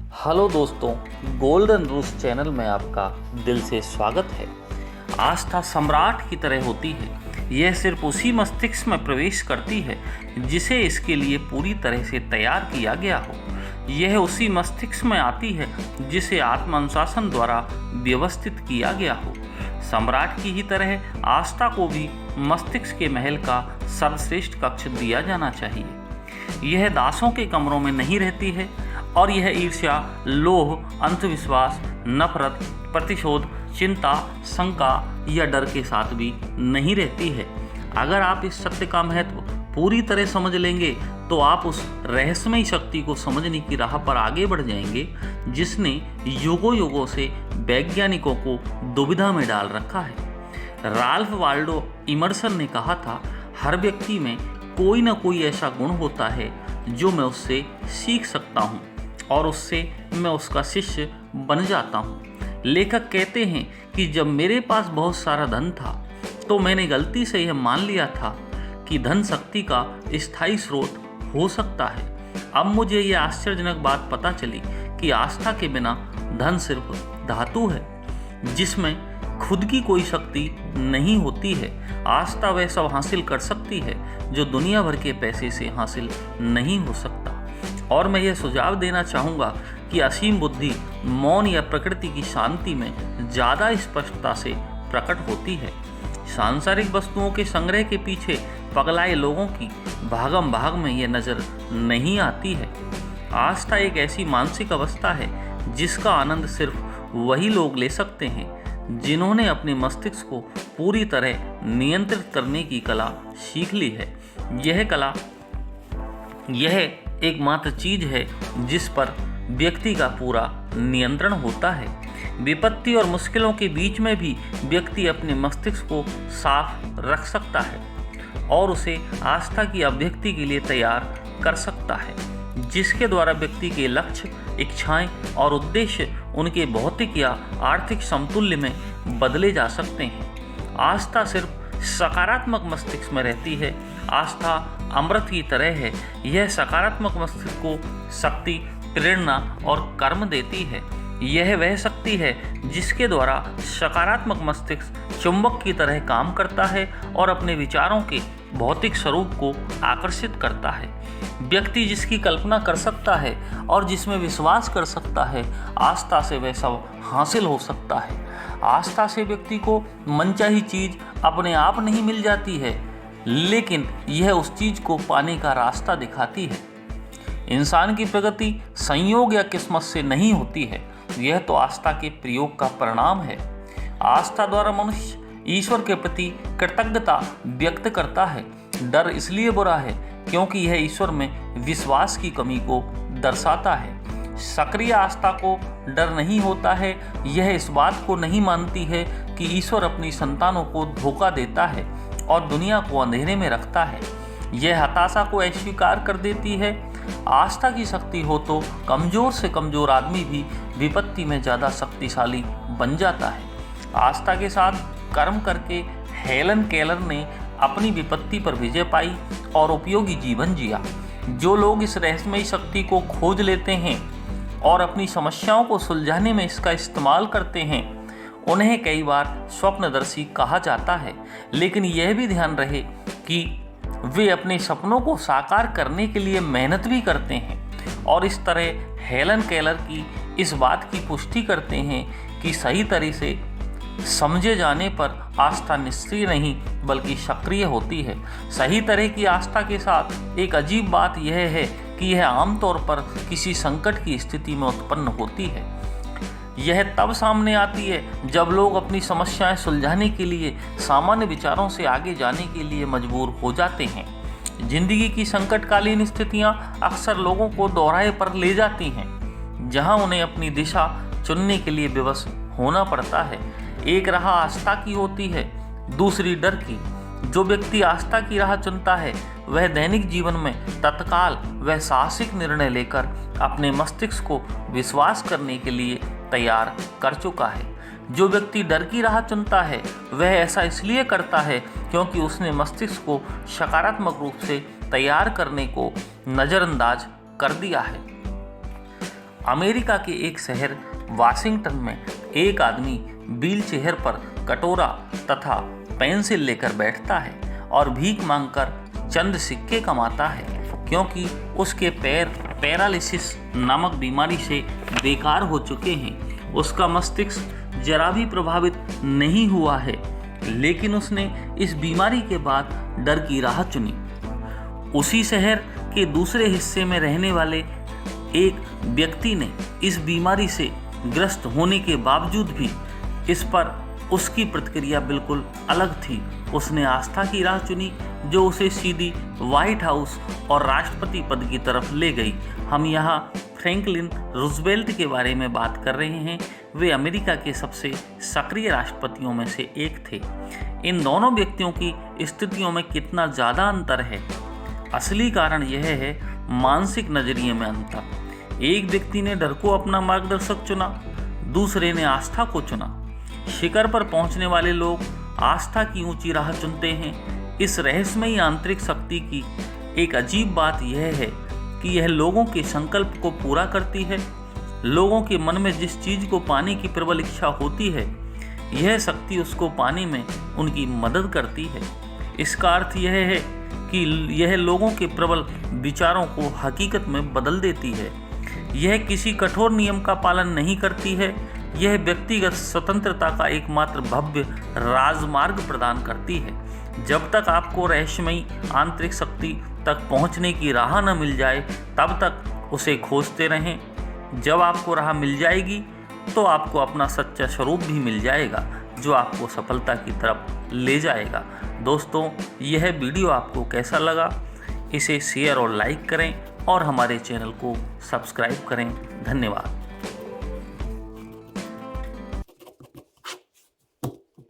Hello दोस्तों, golden rules channel में आपका दिल से स्वागत है। आस्था सम्राट की तरह होती है। यह सिर्फ उसी मस्तिष्क में प्रवेश करती है जिसे इसके लिए पूरी तरह से तैयार किया गया हो। यह उसी मस्तिष्क में आती है जिसे आत्मानुशासन द्वारा व्यवस्थित किया गया हो। सम्राट की ही तरह आस्था को भी मस्तिष्क के महल का सर्वश्रेष्ठ कक्ष दिया जाना चाहिए। यह दासों के कमरों में नहीं रहती है और यह ईर्ष्या, लोभ, अंधविश्वास, नफरत, प्रतिशोध, चिंता, शंका या डर के साथ भी नहीं रहती है। अगर आप इस सत्य का महत्व पूरी तरह समझ लेंगे तो आप उस रहस्यमयी शक्ति को समझने की राह पर आगे बढ़ जाएंगे जिसने युगों युगों से वैज्ञानिकों को दुविधा में डाल रखा है। राल्फ वाल्डो इमर्सन ने कहा था, हर व्यक्ति में कोई ना कोई ऐसा गुण होता है जो मैं उससे सीख सकता हूँ और उससे मैं उसका शिष्य बन जाता हूँ। लेखक कहते हैं कि जब मेरे पास बहुत सारा धन था तो मैंने गलती से यह मान लिया था कि धन शक्ति का स्थायी स्रोत हो सकता है। अब मुझे यह आश्चर्यजनक बात पता चली कि आस्था के बिना धन सिर्फ धातु है जिसमें खुद की कोई शक्ति नहीं होती है। आस्था वह सब हासिल कर सकती है जो दुनिया भर के पैसे से हासिल नहीं हो सकता। और मैं यह सुझाव देना चाहूँगा कि असीम बुद्धि मौन या प्रकृति की शांति में ज़्यादा स्पष्टता से प्रकट होती है। सांसारिक वस्तुओं के संग्रह के पीछे पगलाए लोगों की भागम भाग में यह नज़र नहीं आती है। आस्था एक ऐसी मानसिक अवस्था है जिसका आनंद सिर्फ वही लोग ले सकते हैं जिन्होंने अपने मस्तिष्क को पूरी तरह नियंत्रित करने की कला सीख ली है। यह एकमात्र चीज है जिस पर व्यक्ति का पूरा नियंत्रण होता है। विपत्ति और मुश्किलों के बीच में भी व्यक्ति अपने मस्तिष्क को साफ रख सकता है और उसे आस्था की अभिव्यक्ति के लिए तैयार कर सकता है, जिसके द्वारा व्यक्ति के लक्ष्य, इच्छाएं और उद्देश्य उनके भौतिक या आर्थिक समतुल्य में बदले जा सकते हैं। आस्था सिर्फ सकारात्मक मस्तिष्क में रहती है। आस्था अमृत की तरह है। यह सकारात्मक मस्तिष्क को शक्ति, प्रेरणा और कर्म देती है। यह वह शक्ति है जिसके द्वारा सकारात्मक मस्तिष्क चुंबक की तरह काम करता है और अपने विचारों के भौतिक स्वरूप को आकर्षित करता है। व्यक्ति जिसकी कल्पना कर सकता है और जिसमें विश्वास कर सकता है, आस्था से वह सब हासिल हो सकता है। आस्था से व्यक्ति को मनचाही चीज अपने आप नहीं मिल जाती है, लेकिन यह उस चीज को पाने का रास्ता दिखाती है। इंसान की प्रगति संयोग या किस्मत से नहीं होती है, यह तो आस्था के प्रयोग का परिणाम है। आस्था द्वारा मनुष्य ईश्वर के प्रति कृतज्ञता व्यक्त करता है। डर इसलिए बुरा है क्योंकि यह ईश्वर में विश्वास की कमी को दर्शाता है। सक्रिय आस्था को डर नहीं होता है। यह इस बात को नहीं मानती है कि ईश्वर अपनी संतानों को धोखा देता है और दुनिया को अंधेरे में रखता है। यह हताशा को अस्वीकार कर देती है। आस्था की शक्ति हो तो कमजोर से कमजोर आदमी भी विपत्ति में ज़्यादा शक्तिशाली बन जाता है। आस्था के साथ कर्म करके हेलन केलर ने अपनी विपत्ति पर विजय पाई और उपयोगी जीवन जिया। जो लोग इस रहस्यमयी शक्ति को खोज लेते हैं और अपनी समस्याओं को सुलझाने में इसका इस्तेमाल करते हैं, उन्हें कई बार स्वप्नदर्शी कहा जाता है। लेकिन यह भी ध्यान रहे कि वे अपने सपनों को साकार करने के लिए मेहनत भी करते हैं और इस तरह हेलन केलर की इस बात की पुष्टि करते हैं कि सही तरह से समझे जाने पर आस्था निष्क्रिय नहीं बल्कि सक्रिय होती है। सही तरह की आस्था के साथ एक अजीब बात यह है कि यह आमतौर पर किसी संकट की स्थिति में उत्पन्न होती है। यह तब सामने आती है जब लोग अपनी समस्याएं सुलझाने के लिए सामान्य विचारों से आगे जाने के लिए मजबूर हो जाते हैं। जिंदगी की संकटकालीन स्थितियां अक्सर लोगों को दोहराए पर ले जाती हैं, जहां उन्हें अपनी दिशा चुनने के लिए विवश होना पड़ता है। एक राह आस्था की होती है, दूसरी डर की। जो व्यक्ति आस्था की राह चुनता है वह दैनिक जीवन में तत्काल वह साहसिक निर्णय लेकर अपने मस्तिष्क को विश्वास करने के लिए तैयार कर चुका है। जो व्यक्ति डर की राह चुनता है वह ऐसा इसलिए करता है क्योंकि उसने मस्तिष्क को सकारात्मक रूप से तैयार करने को नज़रअंदाज कर दिया है। अमेरिका के एक शहर वाशिंगटन में एक आदमी व्हील चेयर पर कटोरा तथा पेंसिल लेकर बैठता है और भीख मांगकर चंद सिक्के कमाता है, क्योंकि उसके पैर पैरालिसिस नामक बीमारी से बेकार हो चुके हैं। उसका मस्तिष्क जरा भी प्रभावित नहीं हुआ है, लेकिन उसने इस बीमारी के बाद डर की राह चुनी। उसी शहर के दूसरे हिस्से में रहने वाले एक व्यक्ति ने इस बीमारी से ग्रस्त होने के बावजूद भी इस पर उसकी प्रतिक्रिया बिल्कुल अलग थी। उसने आस्था की राह चुनी जो उसे सीधी व्हाइट हाउस और राष्ट्रपति पद की तरफ ले गई। हम यहाँ फ्रैंकलिन रूजवेल्ट के बारे में बात कर रहे हैं। वे अमेरिका के सबसे सक्रिय राष्ट्रपतियों में से एक थे। इन दोनों व्यक्तियों की स्थितियों में कितना ज़्यादा अंतर है? असली कारण यह है मानसिक नजरिए में अंतर। एक व्यक्ति ने डर को अपना मार्गदर्शक चुना, दूसरे ने आस्था को चुना। शिखर पर पहुंचने वाले लोग आस्था की ऊंची राह चुनते हैं। इस रहस्यमयी आंतरिक शक्ति की एक अजीब बात यह है कि यह लोगों के संकल्प को पूरा करती है। लोगों के मन में जिस चीज को पाने की प्रबल इच्छा होती है, यह शक्ति उसको पाने में उनकी मदद करती है। इसका अर्थ यह है कि यह लोगों के प्रबल विचारों को हकीकत में बदल देती है। यह किसी कठोर नियम का पालन नहीं करती है। यह व्यक्तिगत स्वतंत्रता का एकमात्र भव्य राजमार्ग प्रदान करती है। जब तक आपको रहस्यमयी आंतरिक शक्ति तक पहुंचने की राह न मिल जाए, तब तक उसे खोजते रहें। जब आपको राह मिल जाएगी तो आपको अपना सच्चा स्वरूप भी मिल जाएगा, जो आपको सफलता की तरफ ले जाएगा। दोस्तों, यह वीडियो आपको कैसा लगा? इसे शेयर और लाइक करें और हमारे चैनल को सब्सक्राइब करें। धन्यवाद।